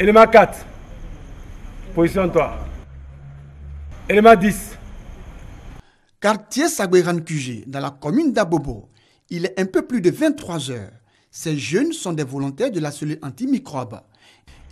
Élément 4. Positionne-toi. Élément 10. Quartier Sagueran QG, dans la commune d'Abobo. Il est un peu plus de 23 heures. Ces jeunes sont des volontaires de la cellule antimicrobe.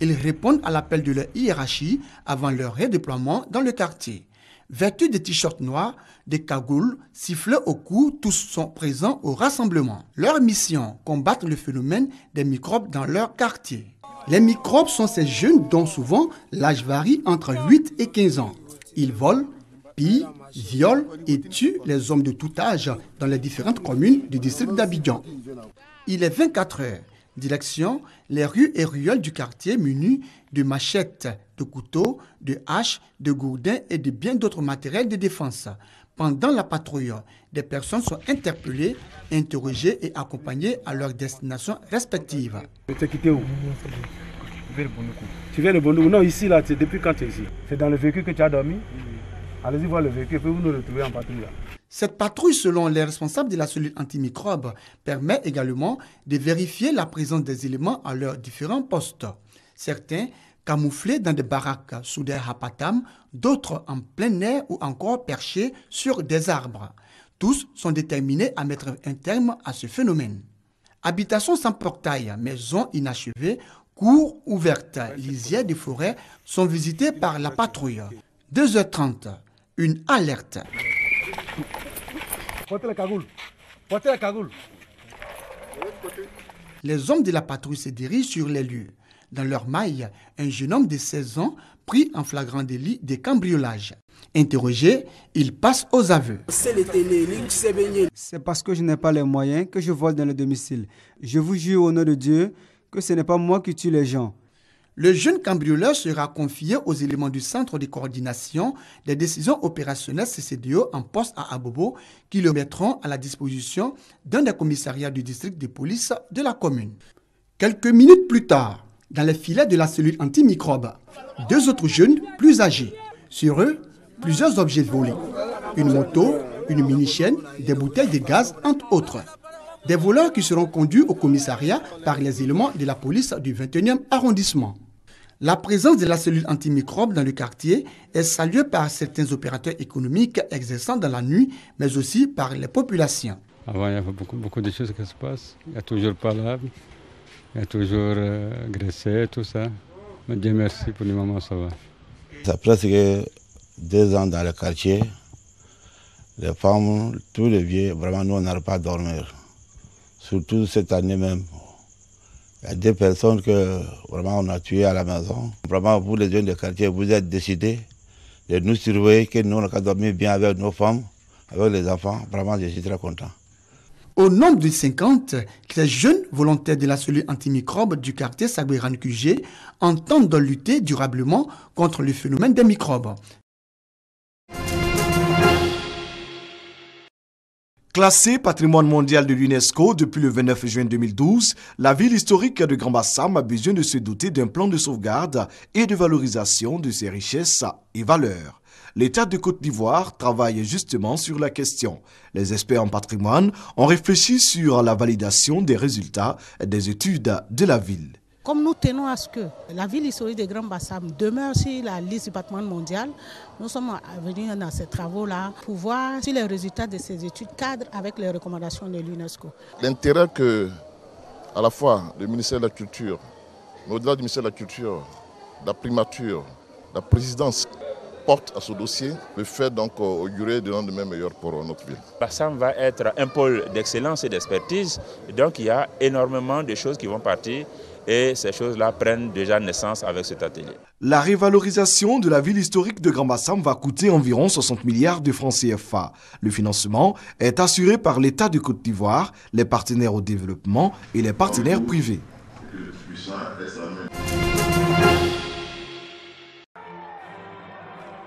Ils répondent à l'appel de leur hiérarchie avant leur redéploiement dans le quartier. Vêtus de t-shirts noirs, des cagoules, sifflets au cou, tous sont présents au rassemblement. Leur mission, combattre le phénomène des microbes dans leur quartier. Les microbes sont ces jeunes dont souvent l'âge varie entre 8 et 15 ans. Ils volent, pillent, violent et tuent les hommes de tout âge dans les différentes communes du district d'Abidjan. Il est 24 heures. Direction les rues et ruelles du quartier munis de machettes, de couteaux, de haches, de gourdins et de bien d'autres matériels de défense. Pendant la patrouille, des personnes sont interpellées, interrogées et accompagnées à leur destination respective. Tu es quitté où? Tu viens de Bondoukou? Non, ici, là, depuis quand tu es ici? C'est dans le véhicule que tu as dormi? Allez-y voir le véhicule, et puis vous nous retrouvez en patrouille là. Cette patrouille, selon les responsables de la cellule antimicrobe, permet également de vérifier la présence des éléments à leurs différents postes. Certains camouflés dans des baraques sous des hapatams, d'autres en plein air ou encore perchés sur des arbres. Tous sont déterminés à mettre un terme à ce phénomène. Habitations sans portail, maisons inachevées, cours ouvertes, lisières de forêt sont visitées par la patrouille. 2h30, une alerte. Portez la cagoule. Portez la cagoule. Les hommes de la patrouille se dirigent sur les lieux. Dans leur maille, un jeune homme de 16 ans pris en flagrant délit de cambriolage. Interrogé, il passe aux aveux. C'est parce que je n'ai pas les moyens que je vole dans le domicile. Je vous jure au nom de Dieu que ce n'est pas moi qui tue les gens. Le jeune cambrioleur sera confié aux éléments du Centre de coordination des décisions opérationnelles CCDO en poste à Abobo qui le mettront à la disposition d'un des commissariats du district de police de la commune. Quelques minutes plus tard, dans les filets de la cellule antimicrobe, 2 autres jeunes plus âgés. Sur eux, plusieurs objets volés. Une moto, une mini-chaîne, des bouteilles de gaz, entre autres. Des voleurs qui seront conduits au commissariat par les éléments de la police du 21e arrondissement. La présence de la cellule antimicrobe dans le quartier est saluée par certains opérateurs économiques exerçant dans la nuit, mais aussi par les populations. Avant, il y avait beaucoup de choses qui se passent. Il y a toujours palabre, il y a toujours graissé, tout ça. Mais Dieu merci, pour le moment, ça va. Ça fait presque 2 ans dans le quartier. Les femmes, tous les vieux, vraiment, nous, on n'arrive pas à dormir. Surtout cette année même. Il y a 2 personnes que vraiment on a tuées à la maison. Vraiment, vous les jeunes de quartier, vous êtes décidés de nous surveiller, que nous on a dormi bien avec nos femmes, avec les enfants. Vraiment, je suis très content. Au nombre de 50, les jeunes volontaires de la cellule antimicrobe du quartier Sagueran QG entendent lutter durablement contre le phénomène des microbes. Classée patrimoine mondial de l'UNESCO depuis le 29 juin 2012, la ville historique de Grand-Bassam a besoin de se doter d'un plan de sauvegarde et de valorisation de ses richesses et valeurs. L'État de Côte d'Ivoire travaille justement sur la question. Les experts en patrimoine ont réfléchi sur la validation des résultats des études de la ville. Comme nous tenons à ce que la ville historique de Grand-Bassam demeure sur la liste du patrimoine mondial, nous sommes venus dans ces travaux-là pour voir si les résultats de ces études cadrent avec les recommandations de l'UNESCO. L'intérêt que, à la fois, le ministère de la Culture, mais au-delà du ministère de la Culture, la primature, la présidence porte à ce dossier, me fait donc augurer de lendemain meilleur pour notre ville. Bassam va être un pôle d'excellence et d'expertise, donc il y a énormément de choses qui vont partir. Et ces choses-là prennent déjà naissance avec cet atelier. La révalorisation de la ville historique de Grand-Bassam va coûter environ 60 milliards de francs CFA. Le financement est assuré par l'État de Côte d'Ivoire, les partenaires au développement et les partenaires privés.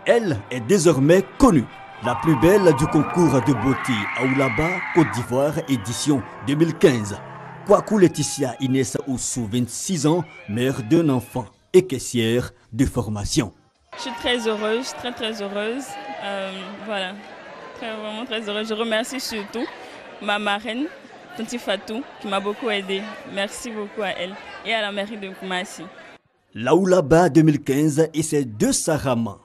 Elle est désormais connue. La plus belle du concours de beauté Aoulaba, Côte d'Ivoire, édition 2015. Kwaku Laetitia Inès Oussou, 26 ans, mère d'un enfant et caissière de formation. Je suis très heureuse, très heureuse. Voilà, vraiment très heureuse. Je remercie surtout ma marraine, Tanti Fatou, qui m'a beaucoup aidée. Merci beaucoup à elle et à la mairie de Koumassi. L'Aoulaba 2015 et ses deux Sarama,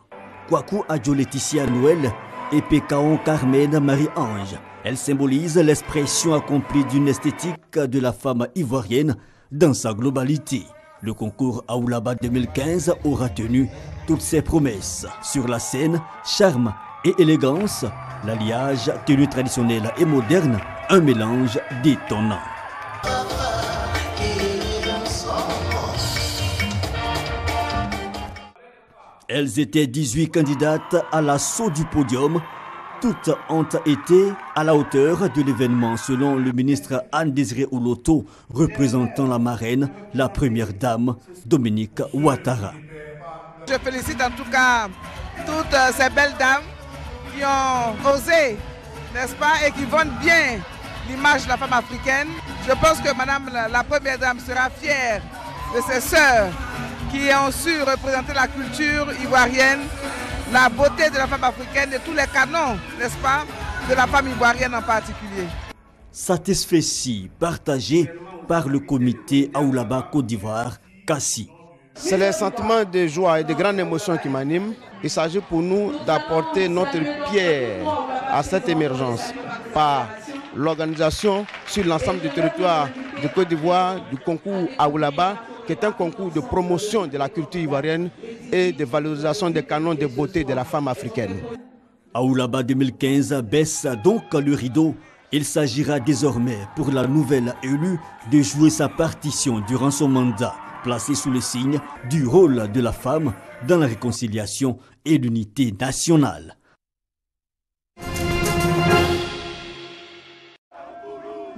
Kwaku Adjo Laetitia Noël et Pécaon Carmen Marie-Ange. Elle symbolise l'expression accomplie d'une esthétique de la femme ivoirienne dans sa globalité. Le concours Aoulaba 2015 aura tenu toutes ses promesses. Sur la scène, charme et élégance, l'alliage tenue traditionnelle et moderne, un mélange détonnant. Elles étaient 18 candidates à l'assaut du podium. Toutes ont été à la hauteur de l'événement, selon le ministre Anne-Désiré Oloto, représentant la marraine, la première dame, Dominique Ouattara. Je félicite en tout cas toutes ces belles dames qui ont osé, n'est-ce pas, et qui vendent bien l'image de la femme africaine. Je pense que Madame la première dame sera fière de ses sœurs qui ont su représenter la culture ivoirienne, la beauté de la femme africaine et tous les canons, n'est-ce pas, de la femme ivoirienne en particulier. Satisfait partagé par le comité Aoulaba Côte d'Ivoire, Kassi. C'est le sentiment de joie et de grande émotion qui m'anime. Il s'agit pour nous d'apporter notre pierre à cette émergence par l'organisation sur l'ensemble du territoire de Côte d'Ivoire du concours Aoulaba, qui est un concours de promotion de la culture ivoirienne et de valorisation des canons de beauté de la femme africaine. Aoulaba 2015 baisse donc le rideau. Il s'agira désormais pour la nouvelle élue de jouer sa partition durant son mandat, placé sous le signe du rôle de la femme dans la réconciliation et l'unité nationale.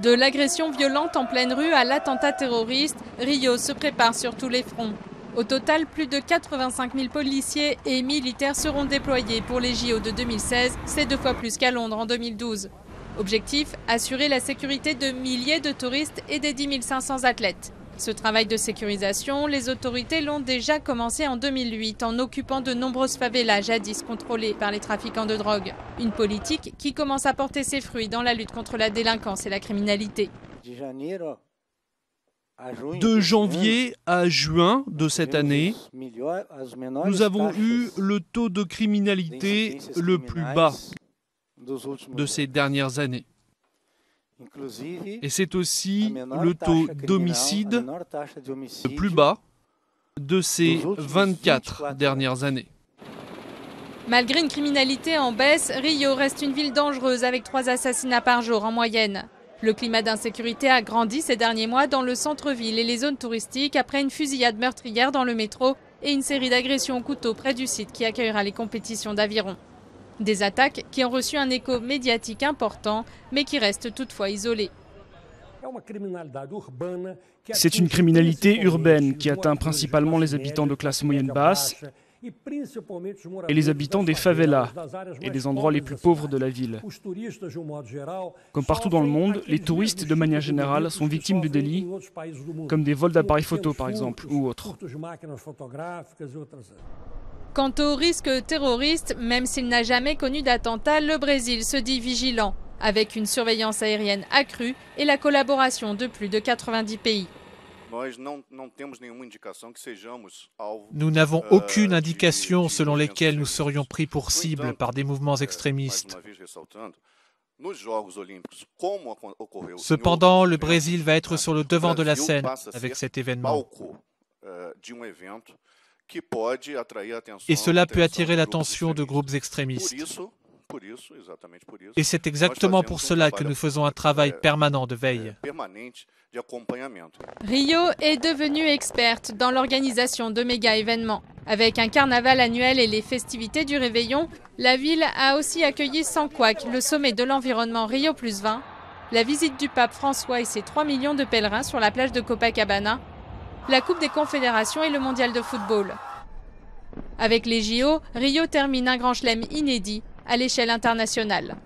De l'agression violente en pleine rue à l'attentat terroriste, Rio se prépare sur tous les fronts. Au total, plus de 85 000 policiers et militaires seront déployés pour les JO de 2016, c'est 2 fois plus qu'à Londres en 2012. Objectif, assurer la sécurité de milliers de touristes et des 10 500 athlètes. Ce travail de sécurisation, les autorités l'ont déjà commencé en 2008 en occupant de nombreuses favelas jadis contrôlées par les trafiquants de drogue. Une politique qui commence à porter ses fruits dans la lutte contre la délinquance et la criminalité. De janvier à juin de cette année, nous avons eu le taux de criminalité le plus bas de ces dernières années. Et c'est aussi le taux d'homicide le plus bas de ces 24 dernières années. Malgré une criminalité en baisse, Rio reste une ville dangereuse avec 3 assassinats par jour en moyenne. Le climat d'insécurité a grandi ces derniers mois dans le centre-ville et les zones touristiques après une fusillade meurtrière dans le métro et une série d'agressions au couteau près du site qui accueillera les compétitions d'aviron. Des attaques qui ont reçu un écho médiatique important, mais qui restent toutefois isolées. C'est une criminalité urbaine qui atteint principalement les habitants de classe moyenne basse et les habitants des favelas et des endroits les plus pauvres de la ville. Comme partout dans le monde, les touristes, de manière générale, sont victimes de délits, comme des vols d'appareils photo par exemple, ou autres. Quant au risque terroriste, même s'il n'a jamais connu d'attentat, le Brésil se dit vigilant, avec une surveillance aérienne accrue et la collaboration de plus de 90 pays. Nous n'avons aucune indication selon laquelle nous serions pris pour cible par des mouvements extrémistes. Cependant, le Brésil va être sur le devant de la scène avec cet événement. Et cela peut attirer l'attention de groupes extrémistes. Et c'est exactement pour cela que nous faisons un travail permanent de veille. Rio est devenue experte dans l'organisation de méga-événements. Avec un carnaval annuel et les festivités du Réveillon, la ville a aussi accueilli sans couac le sommet de l'environnement Rio+20, la visite du pape François et ses 3 millions de pèlerins sur la plage de Copacabana, la Coupe des Confédérations et le Mondial de football. Avec les JO, Rio termine un grand chelem inédit à l'échelle internationale.